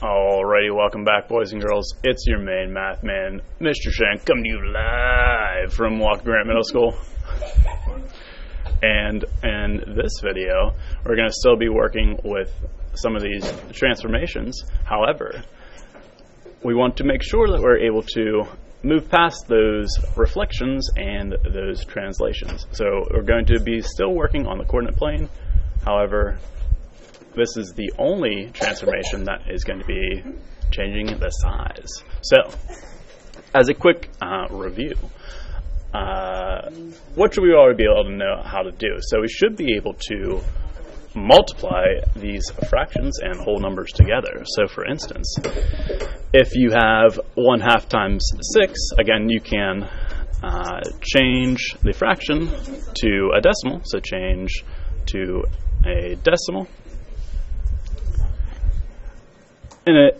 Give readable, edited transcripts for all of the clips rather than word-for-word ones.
Alrighty, welcome back, boys and girls. It's your main math man, Mr. Shank, coming to you live from Walker Grant Middle School. And in this video, we're going to still be working with some of these transformations. However, we want to make sure that we're able to move past those reflections and those translations. So we're going to be still working on the coordinate plane. However, this is the only transformation that is going to be changing the size. So, as a quick review, what should we already be able to know how to do? So we should be able to multiply these fractions and whole numbers together. So for instance, if you have 1/2 times 6, again, you can change the fraction to a decimal. So change to a decimal. In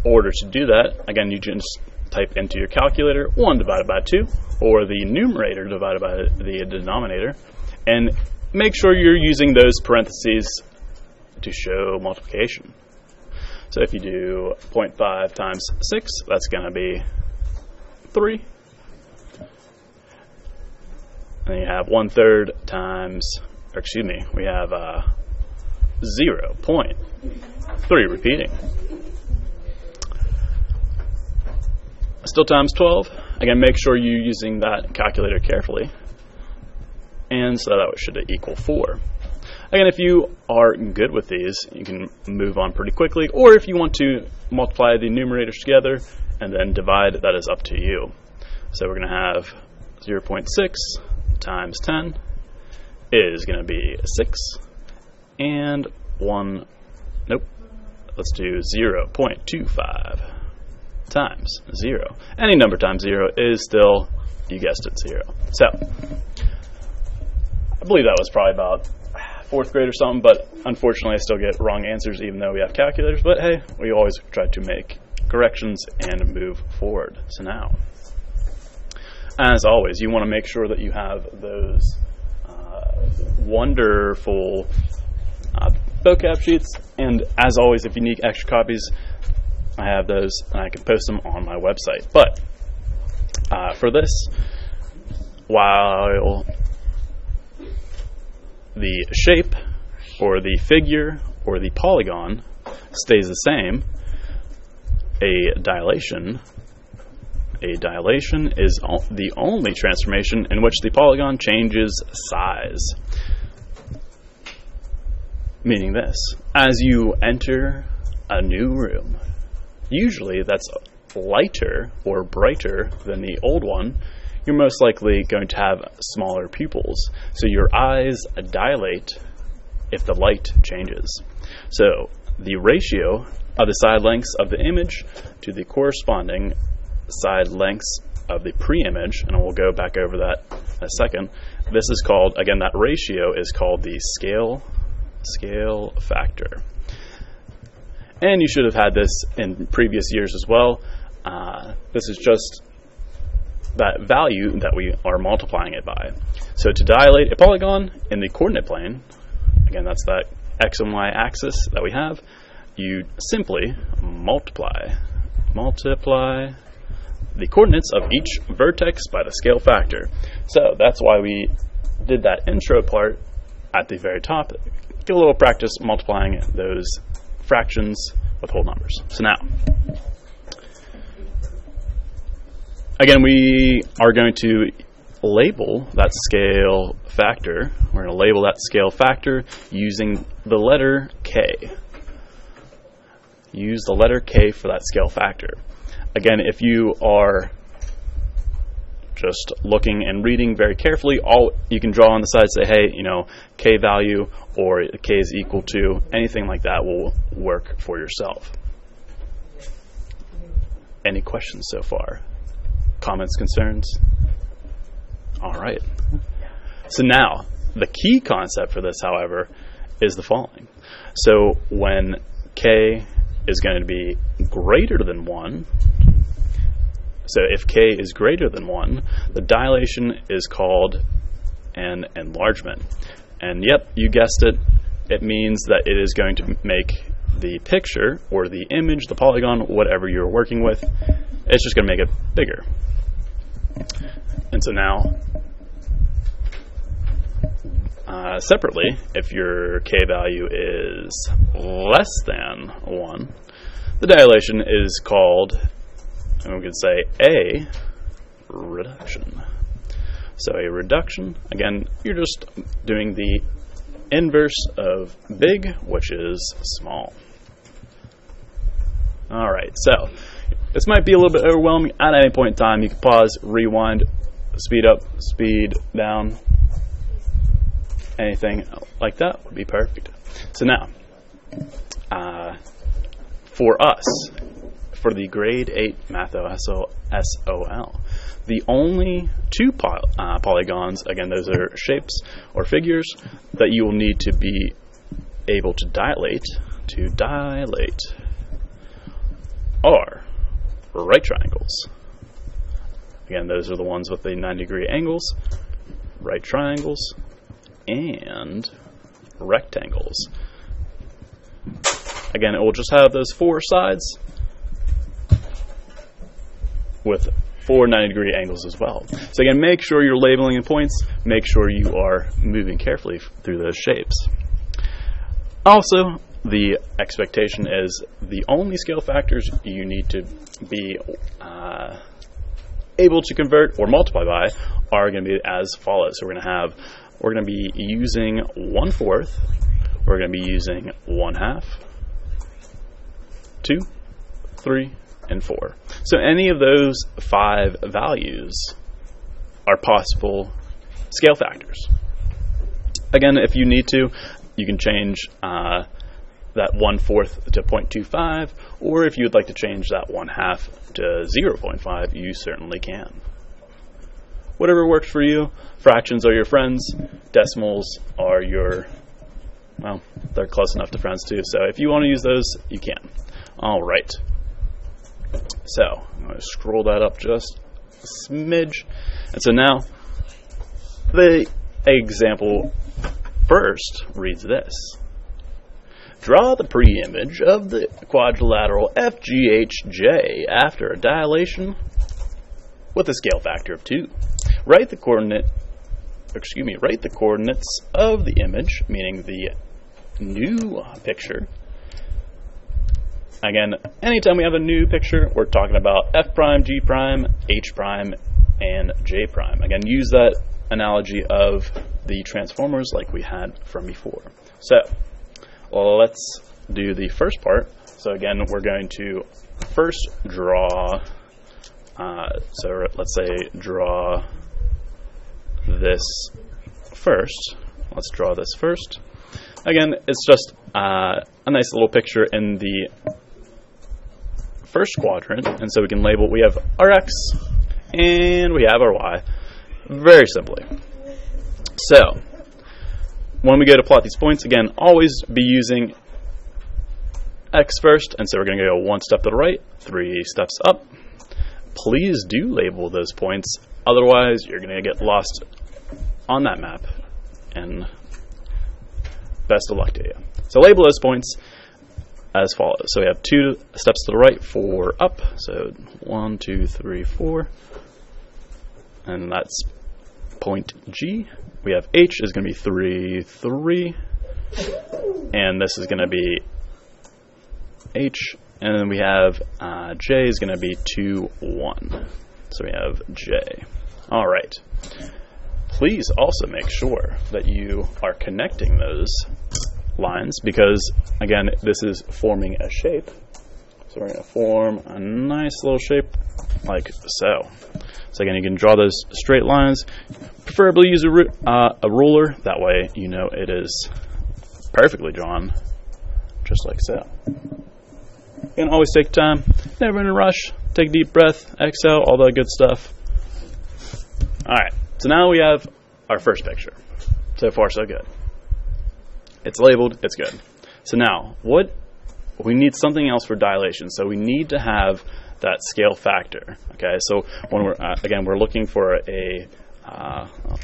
order to do that, again, you just type into your calculator 1 divided by 2, or the numerator divided by the denominator, and make sure you're using those parentheses to show multiplication. So if you do 0.5 times 6, that's going to be 3. And then you have 1/3 times, we have 0.3 repeating. Still times 12. Again, make sure you're using that calculator carefully. And so that should equal 4. Again, if you are good with these, you can move on pretty quickly. Or if you want to multiply the numerators together and then divide, that is up to you. So we're going to have 0.6 times 10 is going to be 6. And let's do 0.25. times 0. Any number times 0 is still, you guessed it, 0. So, I believe that was probably about 4th grade or something, but unfortunately I still get wrong answers even though we have calculators, but hey, we always try to make corrections and move forward. So now, as always, you want to make sure that you have those wonderful vocab sheets, and as always, if you need extra copies, I have those and I can post them on my website. But for this, while the shape or the figure or the polygon stays the same, a dilation is the only transformation in which the polygon changes size. Meaning this, as you enter a new room, usually that's lighter or brighter than the old one, you're most likely going to have smaller pupils. So your eyes dilate if the light changes. So the ratio of the side lengths of the image to the corresponding side lengths of the pre-image, and we'll go back over that in a second. This is called, again, that ratio is called the scale factor. And you should have had this in previous years as well. This is just that value that we are multiplying it by. So to dilate a polygon in the coordinate plane, again, that's that x and y axis that we have, you simply multiply the coordinates of each vertex by the scale factor. So that's why we did that intro part at the very top. Get a little practice multiplying those fractions with whole numbers. So now, again, we are going to label that scale factor. We're going to label that scale factor using the letter K. Use the letter K for that scale factor. Again, if you are just looking and reading very carefully, all you can draw on the side, say, hey, K value, or K is equal to, anything like that will work for yourself. Any questions so far? Comments, concerns? All right. So now, the key concept for this, however, is the following. So when K is going to be greater than 1, so if K is greater than 1, the dilation is called an enlargement. And yep, you guessed it, it means that it is going to make the picture or the image, the polygon, whatever you're working with, it's just going to make it bigger. And so now, separately, if your K value is less than 1, the dilation is called, and we could say, a reduction. So a reduction, again, you're just doing the inverse of big, which is small. All right, so this might be a little bit overwhelming. At any point in time, you can pause, rewind, speed up, speed down. Anything like that would be perfect. So now, for us, for the grade 8 Matho SOL, the only two polygons, again, those are shapes or figures that you will need to be able to dilate are right triangles. Again, those are the ones with the 90-degree angles, right triangles, and rectangles. Again, it will just have those 4 sides with 4 90-degree angles as well. So again, make sure you're labeling in points. Make sure you are moving carefully through those shapes. Also, the expectation is the only scale factors you need to be able to convert or multiply by are going to be as follows. So we're going to be using 1/4. We're going to be using 1/2, 2, 3, and 4. So any of those 5 values are possible scale factors. Again, if you need to, you can change that 1/4 to 0.25, or if you'd like to change that 1/2 to 0.5, you certainly can. Whatever works for you. Fractions are your friends. Decimals are your, well, they're close enough to friends too. So if you want to use those, you can. All right. So I'm going to scroll that up just a smidge. And so now the example first reads this. Draw the pre-image of the quadrilateral FGHJ after a dilation with a scale factor of 2. Write the coordinates of the image, meaning the new picture. Again, anytime we have a new picture, we're talking about F prime, G prime, H prime, and J prime. Again, use that analogy of the transformers like we had from before. So let's do the first part. So again, we're going to first draw, so let's say draw this first. Let's draw this first. Again, it's just a nice little picture in the first quadrant, and so we can label, we have our X and we have our Y, very simply. So when we go to plot these points, again, always be using X first, and so we're going to go 1 step to the right, 3 steps up. Please do label those points, otherwise you're going to get lost on that map, and best of luck to you. So label those points as follows. So we have 2 steps to the right, 4 up, so 1, 2, 3, 4, and that's point G. We have H is going to be 3, 3, and this is going to be H, and then we have J is going to be 2, 1. So we have J. All right. Please also make sure that you are connecting those lines because, again, this is forming a shape. So we're going to form a nice little shape like so. So again, you can draw those straight lines. Preferably use a ruler. That way you know it is perfectly drawn, just like so. Again, always take time. Never in a rush. Take a deep breath. Exhale. All that good stuff. All right. So now we have our first picture. So far, so good. It's labeled. It's good. So now, we need something else for dilation. So we need to have that scale factor. Okay. So when we're looking for a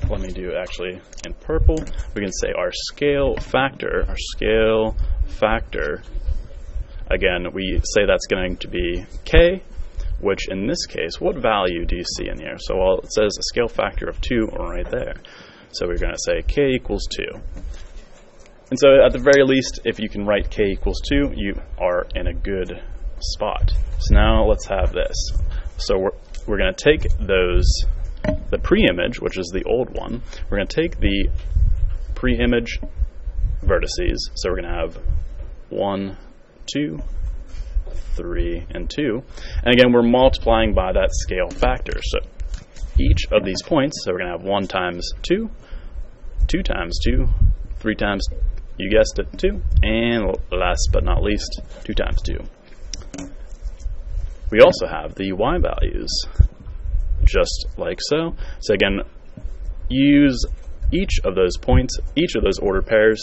let me do actually in purple. We can say our scale factor again, we say that's going to be k, which in this case, what value do you see in here? So well, it says a scale factor of 2 right there. So we're going to say k equals 2. And so at the very least, if you can write k equals 2, you are in a good spot. So now let's have this. So we're going to take the pre-image, which is the old one. We're going to take the pre-image vertices. So we're going to have 1, 2, 3, and 2. And again, we're multiplying by that scale factor. So each of these points, so we're going to have 1 times 2, 2 times 2, 3 times, you guessed it, 2, and last but not least, 2 times 2. We also have the y values, just like so. So again, use each of those points, each of those order pairs,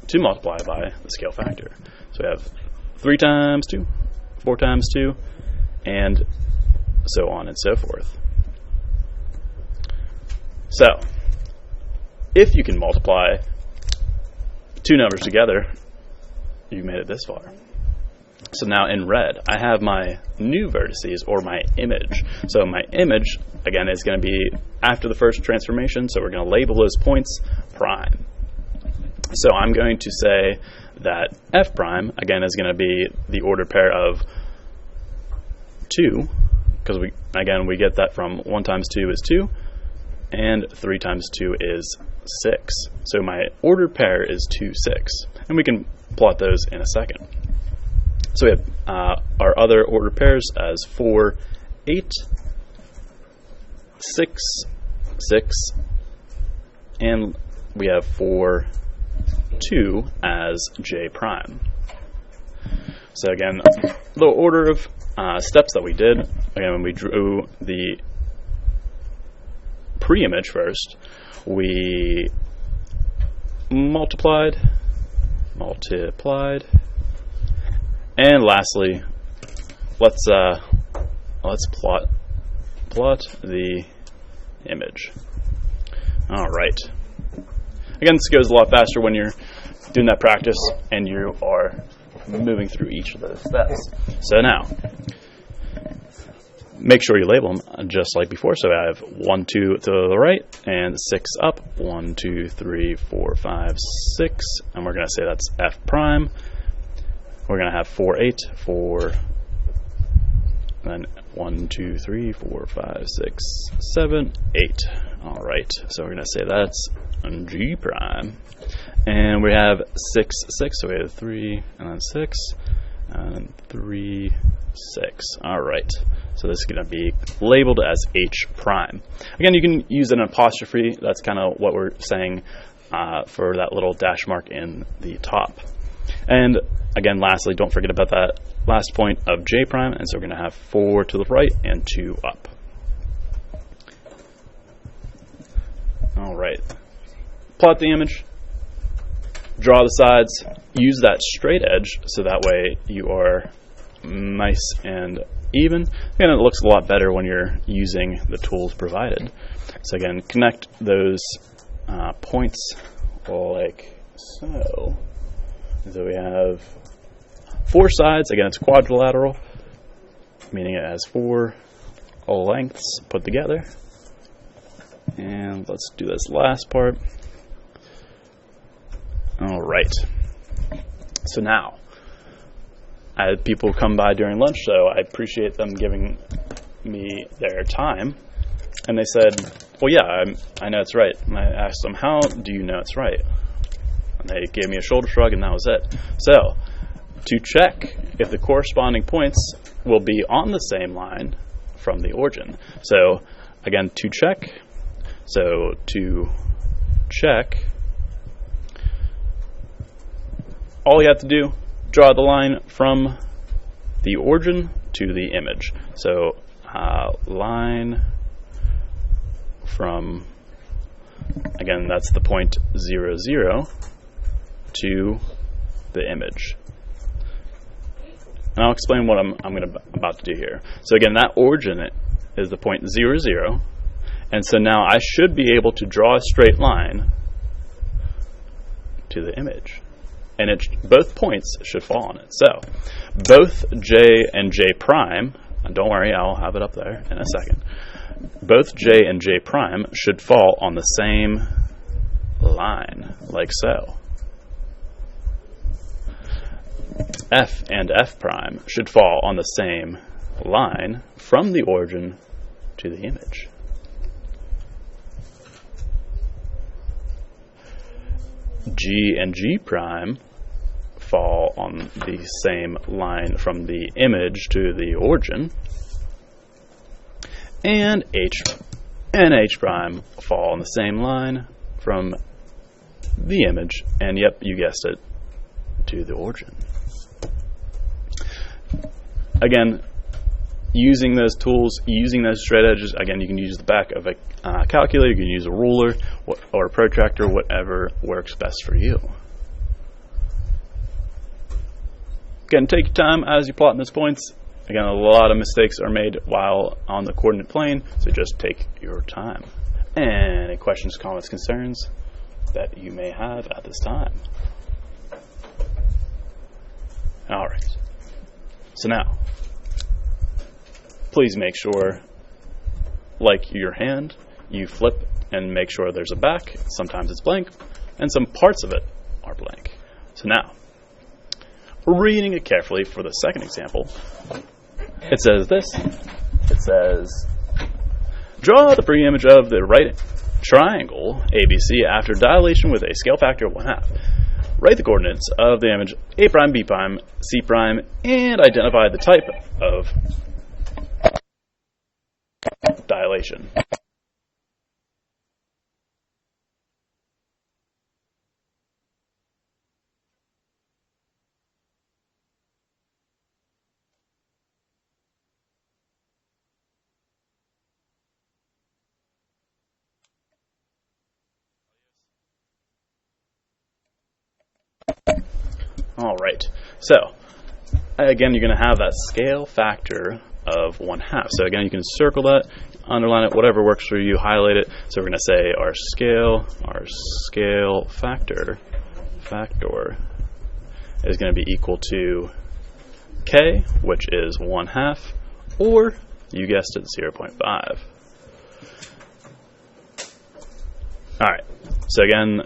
to multiply by the scale factor. So we have 3 times 2, 4 times 2, and so on and so forth. So, if you can multiply 2 numbers together, you've made it this far. So now in red, I have my new vertices, or my image. So my image, again, is going to be after the first transformation, so we're going to label those points prime. So I'm going to say that f prime, again, is going to be the order pair of 2, because we get that from 1 times 2 is 2, and 3 times 2 is 6. So my order pair is 2, 6. And we can plot those in a second. So we have our other order pairs as 4, 8, 6, 6, and we have 4, 2 as j prime. So again, the order of steps that we did, again, when we drew the pre-image first, we multiplied, and lastly, let's plot the image. All right. Again, this goes a lot faster when you're doing that practice and you are moving through each of those steps. So now, make sure you label them just like before. So I have 1, 2 to the right and 6 up. 1, 2, 3, 4, 5, 6. And we're going to say that's f prime. We're going to have 4, 8, 4, then 1, 2, 3, 4, 5, 6, 7, 8. All right. So we're going to say that's g prime. And we have 6, 6. So we have 3 and then 6 and 3, 6. All right. So this is going to be labeled as h prime. Again, you can use an apostrophe. That's kind of what we're saying for that little dash mark in the top. And again, lastly, don't forget about that last point of j prime. And so we're going to have 4 to the right and 2 up. All right. Plot the image. Draw the sides. Use that straight edge so that way you are nice and even. And it looks a lot better when you're using the tools provided. So again, connect those points like so. So we have 4 sides. Again, it's quadrilateral, meaning it has 4 lengths put together. And let's do this last part. All right. So now, I had people come by during lunch, so I appreciate them giving me their time. And they said, well, yeah, I know it's right. And I asked them, how do you know it's right? And they gave me a shoulder shrug, and that was it. So, to check if the corresponding points will be on the same line from the origin. So, again, to check. So, to check, all you have to do, draw the line from the origin to the image. So, line from, again, that's the point 0, 0 to the image. And I'll explain what I'm about to do here. So again, that origin is the point 0, 0. And so now I should be able to draw a straight line to the image. and both points should fall on it. So both J and J prime, and don't worry, I'll have it up there in a second, both J and J prime should fall on the same line, like so. F and F prime should fall on the same line from the origin to the image. G and G prime fall on the same line from the image to the origin, and H and H prime fall on the same line from the image, and yep, you guessed it, to the origin. Again, using those tools, using those straight edges, again, you can use the back of a calculator, you can use a ruler or a protractor, whatever works best for you. Again, take your time as you plot those points. Again, a lot of mistakes are made while on the coordinate plane, so just take your time. Any questions, comments, concerns that you may have at this time? All right. So now, please make sure, like your hand, you flip and make sure there's a back. Sometimes it's blank, and some parts of it are blank. So now, reading it carefully for the second example, it says this. It says, draw the pre-image of the right triangle ABC after dilation with a scale factor of 1/2. Write the coordinates of the image A prime, B prime, C prime, and identify the type of dilation. All right, so again, you're going to have that scale factor of 1/2. So again, you can circle that, underline it, whatever works for you, highlight it. So we're going to say our scale factor is going to be equal to K, which is 1/2, or you guessed it, 0.5. All right, so again,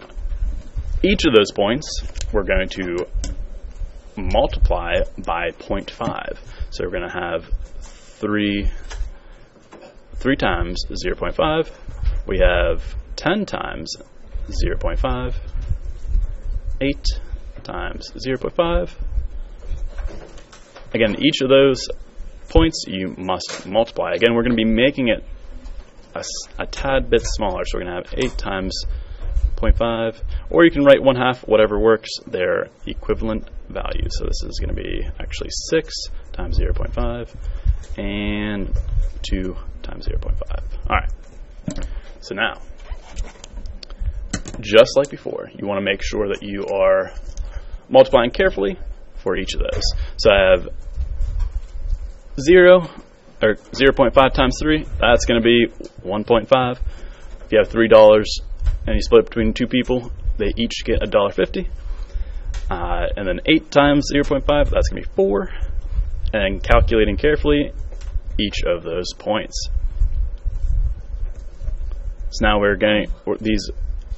each of those points we're going to multiply by 0.5. So we're going to have 3 times 0.5. We have 10 times 0.5. 8 times 0.5. Again, each of those points you must multiply. Again, we're going to be making it a tad bit smaller. So we're going to have 8 times 0.5, or you can write 1/2, whatever works, their equivalent value. So this is going to be actually 6 times 0.5 and 2 times 0.5. All right, so now, just like before, you want to make sure that you are multiplying carefully for each of those. So I have 0.5 times 3, that's going to be 1.5. If you have $3 and you split it between 2 people, they each get $1.50. And then 8 times 0.5, that's going to be 4. And calculating carefully each of those points. So now these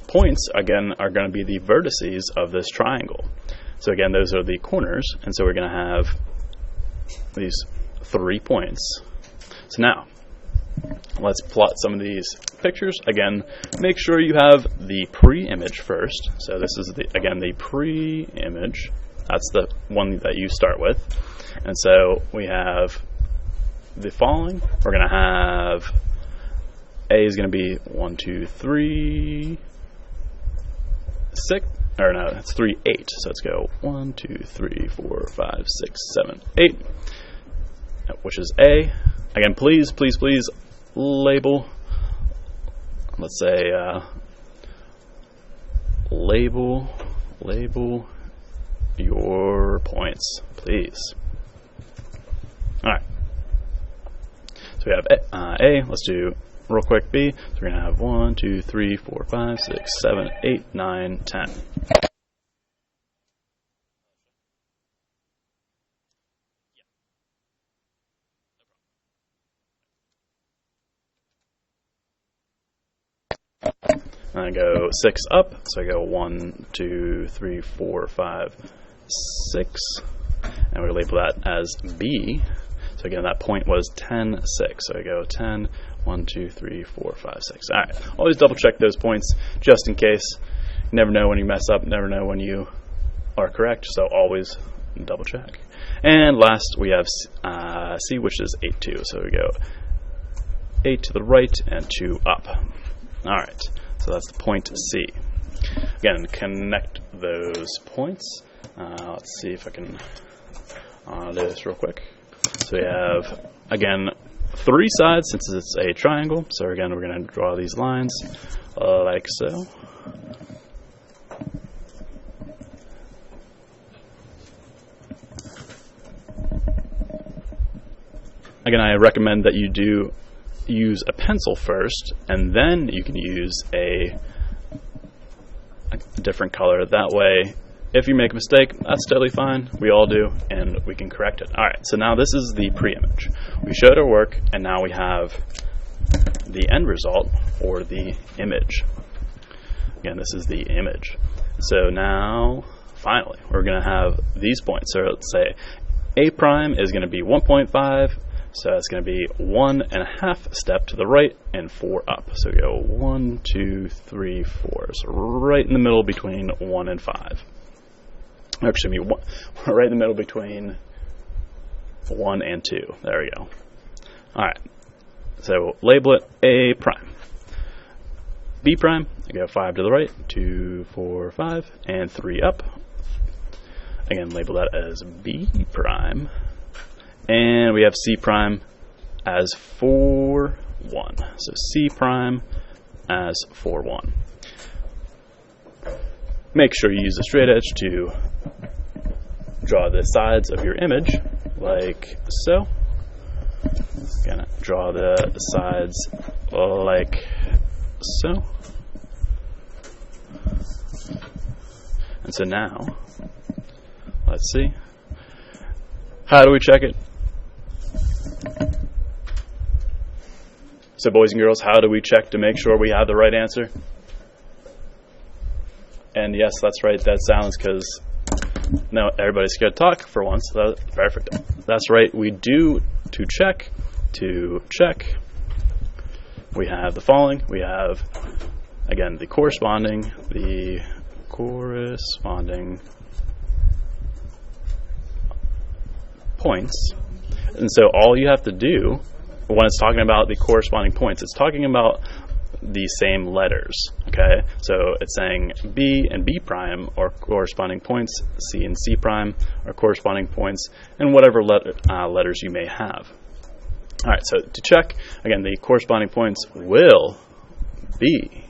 points, again, are going to be the vertices of this triangle. So again, those are the corners, and so we're going to have these 3 points. So now, let's plot some of these pictures. Again, make sure you have the pre-image first. So this is, again, the pre-image. That's the one that you start with. And so we have the following. We're going to have A is going to be 1, 2, 3, 6. Or no, it's 3, 8. So let's go 1, 2, 3, 4, 5, 6, 7, 8, which is A. Again, please label. Let's say label your points, please. All right. So we have A. Let's do real quick B. So we're gonna have 1, 2, 3, 4, 5, 6, 7, 8, 9, 10. and I go 6 up, so I go 1, 2, 3, 4, 5, 6, and we label that as B. So again, that point was 10, 6. So I go 10, 1, 2, 3, 4, 5, 6. All right, always double check those points just in case. You never know when you mess up, never know when you are correct, so always double check. And last we have C, which is 8, 2. So we go 8 to the right and 2 up. All right, so that's the point C. Again, connect those points. Let's see if I can do this real quick. So we have, again, 3 sides since it's a triangle. So again, we're going to draw these lines like so. Again, I recommend that you do use a pencil first, and then you can use a different color. That way, if you make a mistake, that's totally fine. We all do, and we can correct it. All right, so now this is the pre-image. We showed our work, and now we have the end result, or the image. Again, this is the image. So now, finally, we're going to have these points. So let's say A prime is going to be 1.5, so it's going to be 1.5 step to the right and 4 up. So we go 1, 2, 3, 4. So right in the middle between 1 and 5. Actually, right in the middle between 1 and 2. There we go. All right. So label it A prime. B prime, I go 5 to the right, 2, 4, 5, and 3 up. Again, label that as B prime. And we have C prime as 4, 1. So C prime as 4, 1. Make sure you use a straight edge to draw the sides of your image, like so. Gonna draw the sides like so. And so now, let's see. How do we check it? So boys and girls, how do we check to make sure we have the right answer? And yes, that's right, that sounds, because no, everybody's scared to talk for once. So that's perfect. That's right, we do to check. We have the following. We have, again, the corresponding points. And so all you have to do when it's talking about the corresponding points, it's talking about the same letters, okay? So it's saying B and B prime are corresponding points, C and C prime are corresponding points, and whatever letters you may have. All right, so to check, again, the corresponding points will be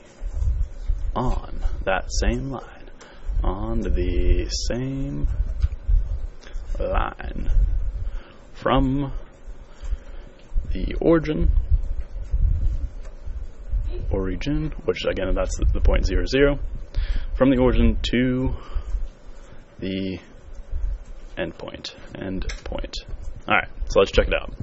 on that same line, on the same line from the origin, which again, that's the point 0, 0, from the origin to the end point. All right, so let's check it out.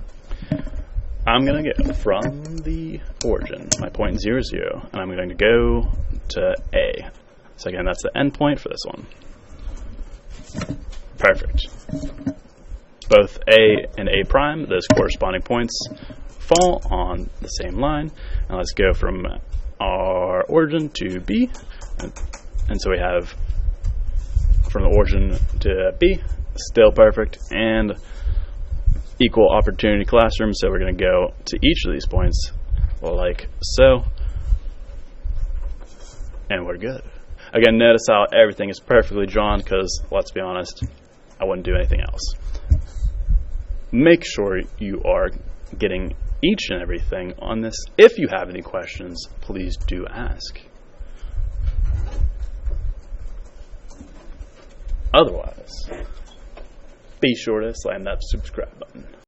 I'm going to go from the origin, my point 0, 0, and I'm going to go to A. So again, that's the end point for this one. Perfect. Both A and A prime, those corresponding points, fall on the same line. Now let's go from our origin to B. And so we have from the origin to B, still perfect, and equal opportunity classroom. So we're going to go to each of these points like so, and we're good. Again, notice how everything is perfectly drawn, because let's be honest, I wouldn't do anything else. Make sure you are getting each and everything on this. If you have any questions, please do ask. Otherwise, be sure to slam that subscribe button.